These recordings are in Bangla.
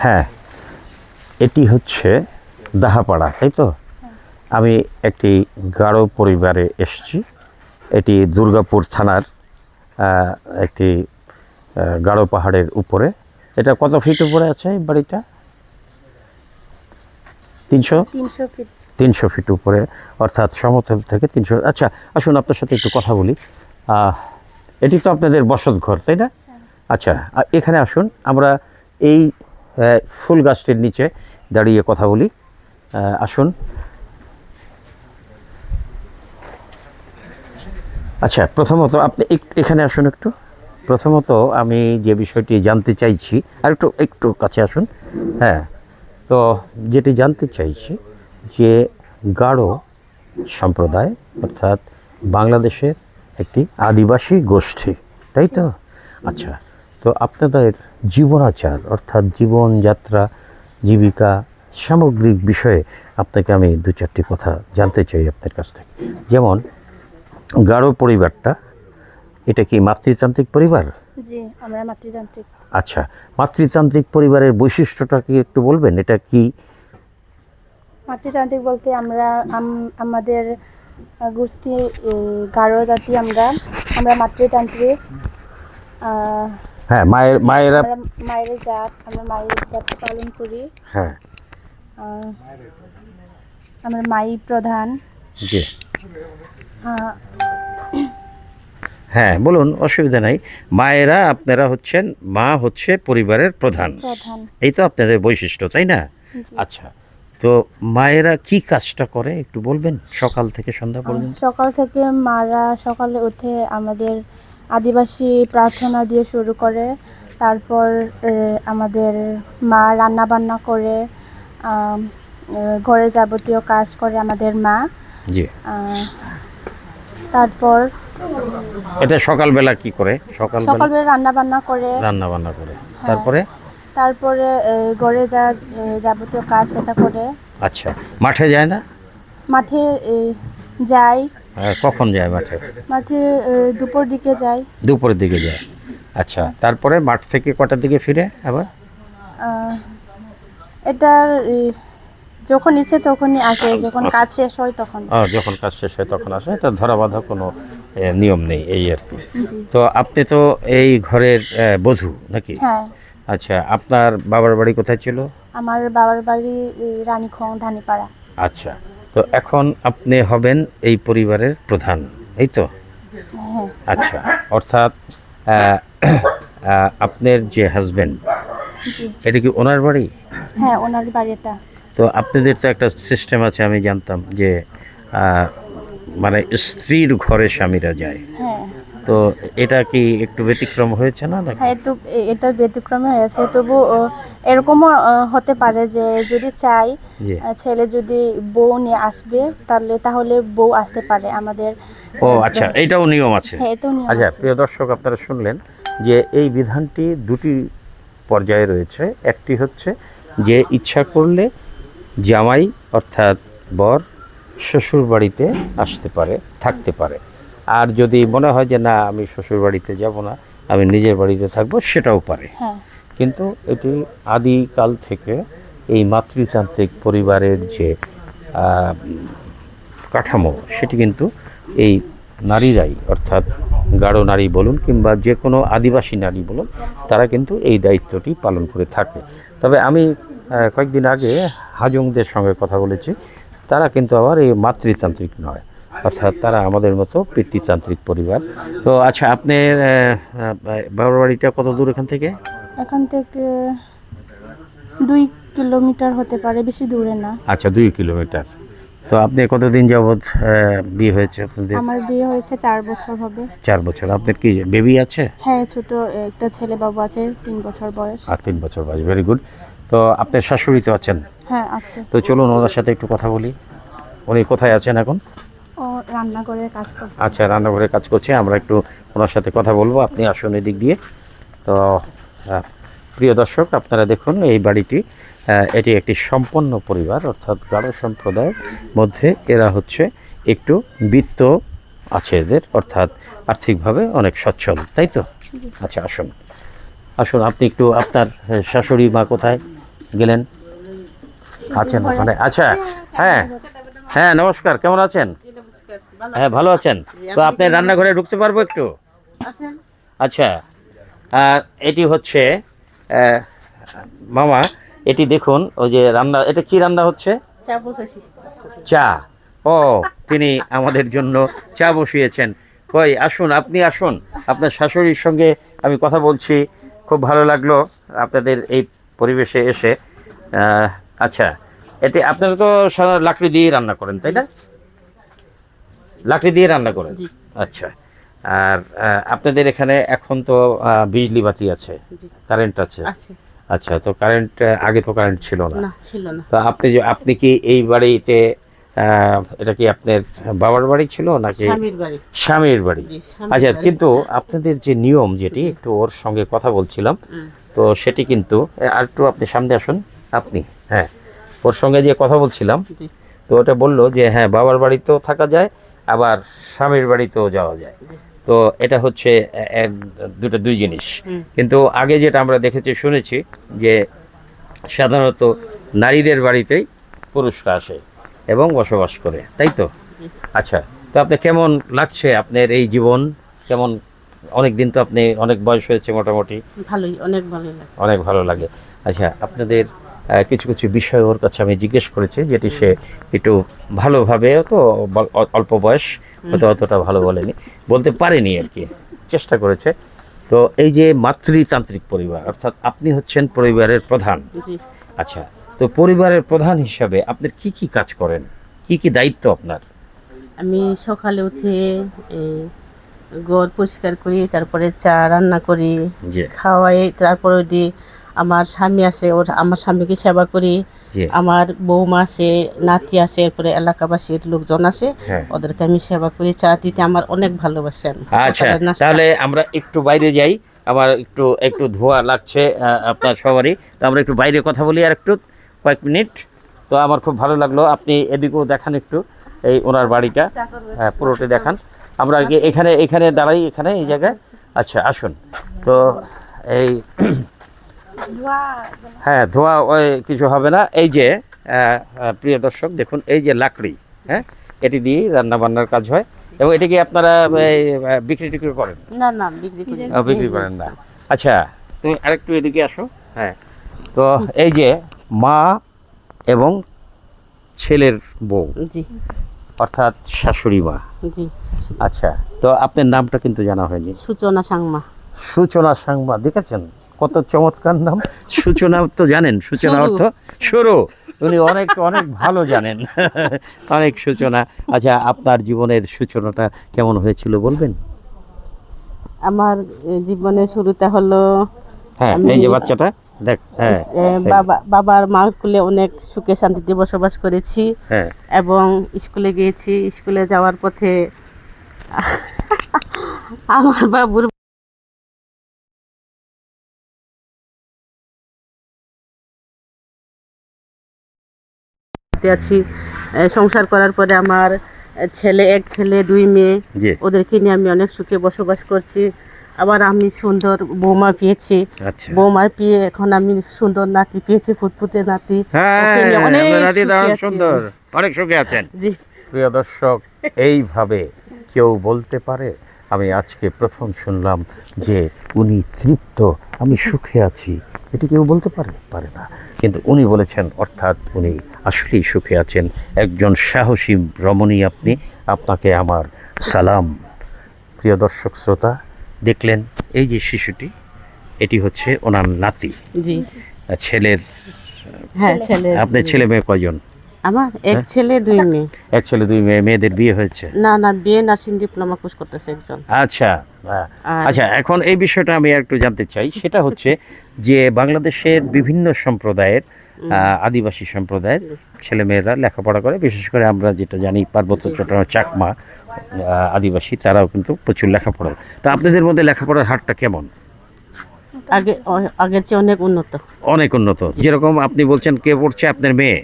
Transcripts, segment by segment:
হ্যাঁ, এটি হচ্ছে দাহাপাড়া, তাই তো? আমি একটি গারো পরিবারে এসেছি। এটি দুর্গাপুর থানার একটি গারো পাহাড়ের উপরে। এটা কত ফিট উপরে আছে এই বাড়িটা? 300 ফিট উপরে, অর্থাৎ সমতল থেকে 300। আচ্ছা, আসুন আপনার সাথে একটু কথা বলি। এটি তো আপনাদের বসত ঘর, তাই না? আচ্ছা, এখানে আসুন, আমরা এই ফুল গাছটির নিচে দাঁড়িয়ে কথা বলি। আসুন। আচ্ছা, প্রথমত আপনি এখানে আসুন একটু। প্রথমত আমি যে বিষয়টি জানতে চাইছি, আর একটু কাছে আসুন। হ্যাঁ, তো যেটি জানতে চাইছি যে গারো সম্প্রদায় অর্থাৎ বাংলাদেশের একটি আদিবাসী গোষ্ঠী, তাই তো? আচ্ছা, তো আপনাদের জীবনাচার অর্থাৎ জীবনযাত্রা, জীবিকা, সামগ্রিক বিষয়ে আপনাকে আমি দু চারটি কথা জানতে চাই আপনার কাছ থেকে। যেমন গারো পরিবারটা, এটা কি মাতৃতান্ত্রিক পরিবার? জি, আমরা মাতৃতান্ত্রিক। আচ্ছা, মাতৃতান্ত্রিক পরিবারের বৈশিষ্ট্যটা কি একটু বলবেন? এটা কি মাতৃতান্ত্রিক বলতে আমরা আমাদের গোষ্ঠী গারো জাতি, আমরা মাতৃতান্ত্রিক। হ্যাঁ, মায়ের জাত, আমরা মায়ের জাত পালন করি। হ্যাঁ, আমরা মাই প্রধান। জি, হ্যাঁ বলুন, অসুবিধা নাই। মায়েরা, আপনারা হচ্ছেন, মা হচ্ছে পরিবারের প্রধান, এই তো আপনাদের বৈশিষ্ট্য, তাই না? আচ্ছা, তো মায়েরা কি কাজটা করে একটু বলবেন সকাল থেকে সন্ধ্যা পর্যন্ত? সকাল থেকে মারা সকালে উঠে আমাদের আদিবাসী প্রার্থনা দিয়ে শুরু করে, তারপর আমাদের মা রান্না বান্না করে, ঘরে যাবতীয় কাজ করে আমাদের মা। জি, তারপর এটা সকালবেলা কি করে? সকালবেলা রান্না বান্না করে। তারপরে ঘরে যাবতীয় কাজ সেটা করে। আচ্ছা, মাঠে যায় না? মাঠে যাই। কখন যায় মাঠে? দুপুরের দিকে যায়। আচ্ছা, তারপরে মাঠ থেকে কটার দিকে ফিরে আবার? এটা যখন ইচ্ছে তখনই আসে, যখন কাজ শেষ হয় তখন। যখন কাজ শেষ হয় তখন আসে, এটা ধরা বাঁধা কোনো নিয়ম নেই, এই আর কি। তো আপনি তো এই ঘরের বধূ নাকি? হ্যাঁ। আচ্ছা, আপনার বাবার বাড়ি কোথায় ছিল? আমার বাবার বাড়ি রানীখং, ধানিপাড়া। আচ্ছা, তো এখন আপনি হবেন এই পরিবারের প্রধান, এই তো? হ্যাঁ। আচ্ছা, অর্থাৎ আপনার যে হাজবেন্ড, এটা কি ওনার বাড়ি? হ্যাঁ, ওনার বাড়ি এটা। তো আপনাদের তো একটা সিস্টেম আছে, আমি জানতাম যে মানে স্ত্রীর ঘরে স্বামীরা যায়। হ্যাঁ। তো এটা কি একটু ব্যতিক্রম হয়েছে না? হ্যাঁ, এটা ব্যতিক্রম হয়েছে, তবু এরকমও হতে পারে যে যদি চাই ছেলে যদি বউ নিয়ে আসবে, তাহলে বউ আসতে পারে আমাদের। ও আচ্ছা, এইটাও নিয়ম আছে? হ্যাঁ, এটাও নিয়ম আছে। আচ্ছা, প্রিয় দর্শক, আপনারা শুনলেন যে এই বিধানটি দুটি পর্যায়ে রয়েছে। একটি হচ্ছে যে ইচ্ছা করলে জামাই অর্থাৎ বর শ্বশুর বাড়িতে আসতে পারে, থাকতে পারে, আর যদি মনে হয় যে না আমি শ্বশুর বাড়িতে যাব না, আমি নিজের বাড়িতে থাকবো, সেটাও পারে। কিন্তু এটি আদিকাল থেকে এই মাতৃতান্ত্রিক পরিবারের যে কাঠামো, সেটি কিন্তু এই নারীরাই, অর্থাৎ গারো নারী বলুন কিংবা যে কোনো আদিবাসী নারী বলুন, তারা কিন্তু এই দায়িত্বটি পালন করে থাকে। তবে আমি কয়েকদিন আগে হাজংদের সঙ্গে কথা বলেছি, তারা কিন্তু আবার এই মাতৃতান্ত্রিক নয়, অর্থাৎ তারা আমাদের মতো পিতৃতান্ত্রিক পরিবার। তো আচ্ছা, আপনার বাবার বাড়িটা কত দূর এখান থেকে? এখান থেকে 2 কিলোমিটার হতে পারে, বেশি দূরে না। আচ্ছা, 2 কিলোমিটার। তো আপনি কতদিন যাবৎ বিয়ে হয়েছে আপনাদের? আমার বিয়ে হয়েছে 4 বছর হবে। 4 বছর। আপনার কি বেবি আছে? হ্যাঁ, ছোট একটা ছেলে বাবু আছে, 3 বছর বয়স। 3 বছর বয়স, ভেরি গুড। তো আপনার শাশুড়ি তো আছেন? হ্যাঁ, আছে। তো চলুন ওনার সাথে একটু কথা বলি। উনি কোথায় আছেন এখন? ও রান্নাঘরে কাজ করছে। আচ্ছা, রান্নাঘরে কাজ করছে, আমরা একটু ওনার সাথে কথা বলবো, আপনি আসুন এদিক দিয়ে। তো প্রিয় দর্শক, আপনারা দেখুন এই বাড়িটি, এটি একটি সম্পন্ন পরিবার, অর্থাৎ গারো সম্প্রদায়ের মধ্যে এরা হচ্ছে একটু আছে এদের, অর্থাৎ আর্থিকভাবে অনেক সচ্ছল, তাই তো? আচ্ছা, আসুন আসুন, আপনি একটু আপনার শাশুড়ি মা কোথায় গেলেন? আছেন ওখানে? আচ্ছা, হ্যাঁ হ্যাঁ, নমস্কার, কেমন আছেন? হ্যাঁ, ভালো আছেন তো? আপনি রান্নাঘরে ঢুকতে পারবো একটু? আচ্ছা, আর এটি হচ্ছে আহ, মামা, এটি দেখুন, ওই যে রান্না, এটা কি রান্না হচ্ছে? চা। ও, তিনি আমাদের জন্য চা বসিয়েছেন। কই, আসুন, আপনি আসুন, আপনার শাশুড়ির সঙ্গে আমি কথা বলছি। খুব ভালো লাগলো আপনাদের এই পরিবেশে এসে। আচ্ছা, এটি আপনারা তো লাকড়ি দিয়ে রান্না করেন, তাই না? লাকড়ি দিয়ে রান্না করেন। আচ্ছা, আর আপনাদের এখানে এখন তো বিজলি বাতি আছে, কারেন্ট আছে? আচ্ছা, তো কারেন্ট, আগে তো কারেন্ট ছিল না। তো আপনি কি এই বাড়িতে, এটা কি আপনার বাবার বাড়ি ছিল নাকি স্বামীর বাড়ি? আচ্ছা, কিন্তু আপনাদের যে নিয়ম, যেটি একটু ওর সঙ্গে কথা বলছিলাম, তো সেটি কিন্তু আর একটু আপনি সামনে আসুন আপনি। হ্যাঁ, ওর সঙ্গে যে কথা বলছিলাম, তো ওটা বললো যে হ্যাঁ, বাবার বাড়িতেও থাকা যায়, আবার স্বামীর বাড়িতেও যাওয়া যায়। তো এটা হচ্ছে দুই জিনিস। কিন্তু আগে যেটা আমরা দেখেছি, শুনেছি যে সাধারণত নারীদের বাড়িতেই পুরুষরা আসে এবং বসবাস করে, তাই তো? আচ্ছা, তো আপনি কেমন লাগছে আপনার এই জীবন? কেমন, অনেক দিন তো, আপনি অনেক বয়স হয়েছে মোটামুটি। ভালোই, অনেক ভালো লাগে। অনেক ভালো লাগে। আচ্ছা, আপনাদের কিছু কিছু বিষয় ওর কাছে আমি জিজ্ঞেস করেছি, যেটি সে একটু ভালোভাবে, তো অল্প বয়স, হয়তো অতটা ভালো বলেনি, বলতে পারেনি আর কি, চেষ্টা করেছে। তো এই যে মাতৃতান্ত্রিক পরিবার, অর্থাৎ আপনি হচ্ছেন পরিবারের প্রধান। আচ্ছা, তো পরিবারের প্রধান হিসাবে আপনি কি কি কাজ করেন, কি কি দায়িত্ব আপনার? আমি সকালে উঠে ঘর পরিষ্কার করি, তারপরে চা রান্না করি, খাওয়াই, তারপরে আমার স্বামী আছে, আমার স্বামীকে সেবা করি। আমার বৌমা আছে, নাতি আছে, এরপরে এলাকাবাসীর লোকজন আছে, ওদেরকে আমি সেবা করি। চা দিতে আমার অনেক ভালোবাসে। আচ্ছা, তাহলে আমরা একটু বাইরে যাই, আমার একটু একটু ধোয়া লাগছে আপনার সবারই, তো আমরা একটু বাইরে কথা বলি আর একটু কয়েক মিনিট। তো আমার খুব ভালো লাগলো, আপনি এদিকেও দেখান একটু, এই ওনার বাড়িটা, হ্যাঁ, পুরোটা দেখান। আমরা এখানে এখানে দাঁড়াই, এখানে এই জায়গায়। আচ্ছা, আসুন। তো এই হ্যাঁ, ধোয়া ওই কিছু হবে না। এই যে প্রিয় দর্শক দেখুন, এই যে লাকড়ি, হ্যাঁ, এটি দিয়ে রান্না বান্নার কাজ হয়। এবং এটা কি আপনারা বিক্রি টিক্রি করেন? না, বিক্রি করেন না। আচ্ছা, তুমি আরেকটু এদিকে আসো। হ্যাঁ, তো এই যে মা এবং ছেলের বউ, অর্থাৎ শাশুড়ি মা। আচ্ছা, তো আপনার নামটা কিন্তু জানা হয়নি। সূচনা সাংমা। সূচনা সাংমা, দেখেছেন কত চমৎকার নাম। সূচনা তো জানেন, সূচনা অর্থ শুরু। উনি অনেক অনেক ভালো জানেন, অনেক সূচনা। আচ্ছা, আপনার জীবনের সূচনাটা কেমন হয়েছিল বলবেন? আমার জীবনের শুরুটা হলো, হ্যাঁ, এই যে বাচ্চাটা দেখ, হ্যাঁ, বাবার মার কোলে অনেক সুখে শান্তিতে বসবাস করেছি, এবং স্কুলে গিয়েছি। স্কুলে যাওয়ার পথে আমার বাবুর আছি। সংসার করার পরে আমার এক ছেলে 2 মেয়ে, ওদেরকে নিয়ে আমি অনেক সুখে বসবাস করছি। আবার আমি সুন্দর বৌমা পেয়েছি। বৌমার পেয়ে এখন আমি সুন্দর নাতি পেয়েছি, ফুটফুটে নাতি। অনেক সুখে আছেন। প্রিয় দর্শক, এইভাবে কেউ বলতে পারে? আমি আজকে প্রথম শুনলাম যে উনি তৃপ্ত, আমি সুখে আছি। এটি কেউ বলতে পারে না, কিন্তু উনি বলেছেন, অর্থাৎ উনি আসলেই সুখে আছেন। একজন সাহসী রমণী আপনি, আপনাকে আমার সালাম। প্রিয় দর্শক শ্রোতা, দেখলেন এই যে শিশুটি, এটি হচ্ছে ওনার নাতি। ছেলের, হ্যাঁ, ছেলে। আপনার ছেলে মেয়ে কয়জন? আমার এক ছেলে 2 মেয়ে। এক ছেলে 2 মেয়ে। মেয়েদের বিয়ে হয়েছে? না, বিয়ে নার্সিং ডিপ্লোমা কোর্স করতেছে একজন। আচ্ছা, আচ্ছা, এখন এই বিষয়টা আমি একটু জানতে চাই। সেটা হচ্ছে যে বাংলাদেশের বিভিন্ন সম্প্রদায়ের, আদিবাসী সম্প্রদায়ের ছেলেমেয়েরা লেখাপড়া করে, বিশেষ করে আমরা যেটা জানি পার্বত্য চট্টগ্রাম চাকমা আদিবাসী, তারাও কিন্তু প্রচুর লেখাপড়া। তো আপনাদের মধ্যে লেখাপড়ার হারটা কেমন? আগের চেয়ে অনেক উন্নত। অনেক উন্নত। যেরকম আপনি বলছেন, কে পড়ছে আপনার মেয়ে?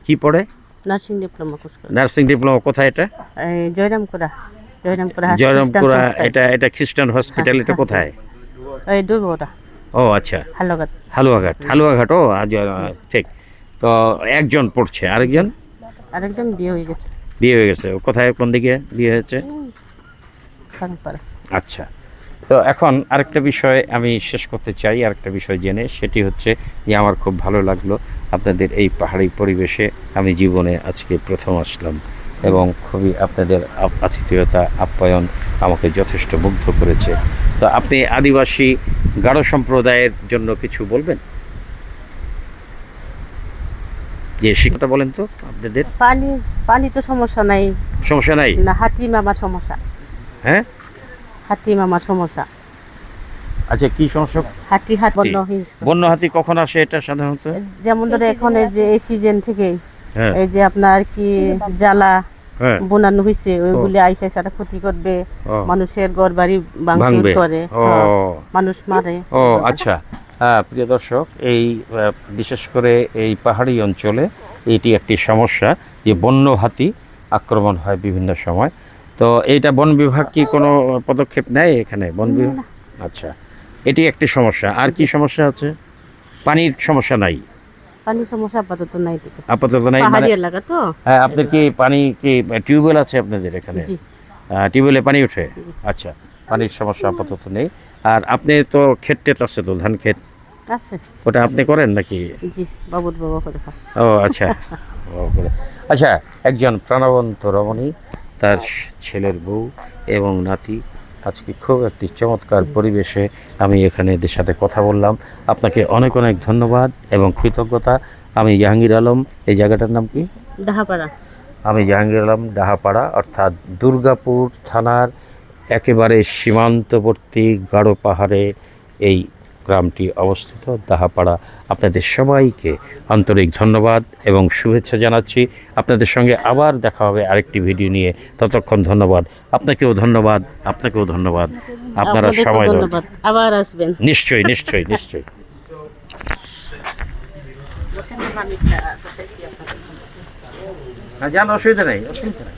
কি পড়ে? নার্সিং ডিপ্লোমা কোর্স করে। নার্সিং ডিপ্লোমা কোথায় এটা? জয়রামপুরা। জয়রামপুরা জয়রামপুরা, এটা খ্রিস্টান হসপিটাল, এটা হ্যাঁ, কোথায়? এই দুর্গটা ও আচ্ছা, হালুয়াঘাট। হালুয়াঘাট। ও ঠিক। তো একজন পড়ছে, আরেকজন আরেকজন বিয়ে হয়ে গেছে। বিয়ে হয়ে গেছে। ও কোথায়, কোন দিকে বিয়ে হয়েছে? খানপাড়া। আচ্ছা। তো এখন আরেকটা বিষয় আমি শেষ করতে চাই, আরেকটা বিষয় জেনে, সেটি হচ্ছে যে আমার খুব ভালো লাগলো আপনাদের এই পাহাড়ি পরিবেশে। আমি জীবনে আজকে প্রথম আসলাম এবং খুবই আপনাদের আতিথেয়তা, আপ্যায়ন আমাকে যথেষ্ট মুগ্ধ করেছে। তো আপনি আদিবাসী গারো সম্প্রদায়ের জন্য কিছু বলবেন? যে শিক্ষাটা বলেন তো আপনাদের। পানি তো সমস্যা নাই। সমস্যা নাই না, হাতি মামার সমস্যা। হ্যাঁ, হাতি মামার সমস্যা। আচ্ছা, কি সমস্যা? হাতি বন্য হিংস্র। বন্য হাতি কখন আসে এটা সাধারণত? যেমন ধরে এখন এই যে এই সিজন থেকে হ্যাঁ, এই যে আপনার কি জ্বালা হ্যাঁ, বোনানো হয়েছে, ওইগুলি আইসা সারা ক্ষতি করবে, ও, মানুষের ঘর বাড়ি ভাঙচুর ভাঙবে। করে, ও মানুষ মারে। ও আচ্ছা। হ্যাঁ, প্রিয় দর্শক, এই বিশেষ করে এই পাহাড়ি অঞ্চলে এটি একটি সমস্যা যে বন্য হাতি আক্রমণ হয় বিভিন্ন সময়। তো এইটা বন বিভাগ কি কোনো পদক্ষেপ নেয় এখানে? বন বিভাগ, আচ্ছা, এটি একটি সমস্যা। আর কি সমস্যা আছে? পানির সমস্যা নাই? পানির সমস্যা আপাতত নাই। আপাতত নাই মানে? পাহাড়ি এলাকা তো। হ্যাঁ, আপনার কি পানি কি টিউবওয়েল আছে আপনাদের এখানে? জি। টিউবওয়েলে পানি ওঠে? জি। আচ্ছা, পানির সমস্যা আপাতত নেই। আর আপনি তো ক্ষেত টেত আছে তো, ধান ক্ষেত, আছে। ওটা আপনি করেন নাকি? জি, বাবুর বাবা করে খায়। ও আচ্ছা। আচ্ছা, একজন প্রাণবন্ত রমণী, তার ছেলের বউ এবং নাতি, আজকে খুব একটি চমৎকার পরিবেশে আমি এখানে এদের সাথে কথা বললাম। আপনাকে অনেক অনেক ধন্যবাদ এবং কৃতজ্ঞতা। আমি জাহাঙ্গীর আলম। এই জায়গাটার নাম কি? ডাহাপাড়া। আমি জাহাঙ্গীর আলম, ডাহাপাড়া, অর্থাৎ দুর্গাপুর থানার একেবারে সীমান্তবর্তী গাঢ় পাহাড়ে এই গ্রামটি অবস্থিত, দাহাপাড়া। আপনাদের সবাইকে আন্তরিক ধন্যবাদ এবং শুভেচ্ছা জানাচ্ছি। আপনাদের সঙ্গে আবার দেখা হবে আরেকটি ভিডিও নিয়ে। ততক্ষণ ধন্যবাদ। আপনাকেও ধন্যবাদ, আপনাকেও ধন্যবাদ। আপনারা আপনাদেরকেও সময় দেন। ধন্যবাদ। আবার আসবেন। নিশ্চয়ই, নিশ্চয়ই, নিশ্চয়ই। জান, অসুবিধা নেই, অসুবিধা নেই।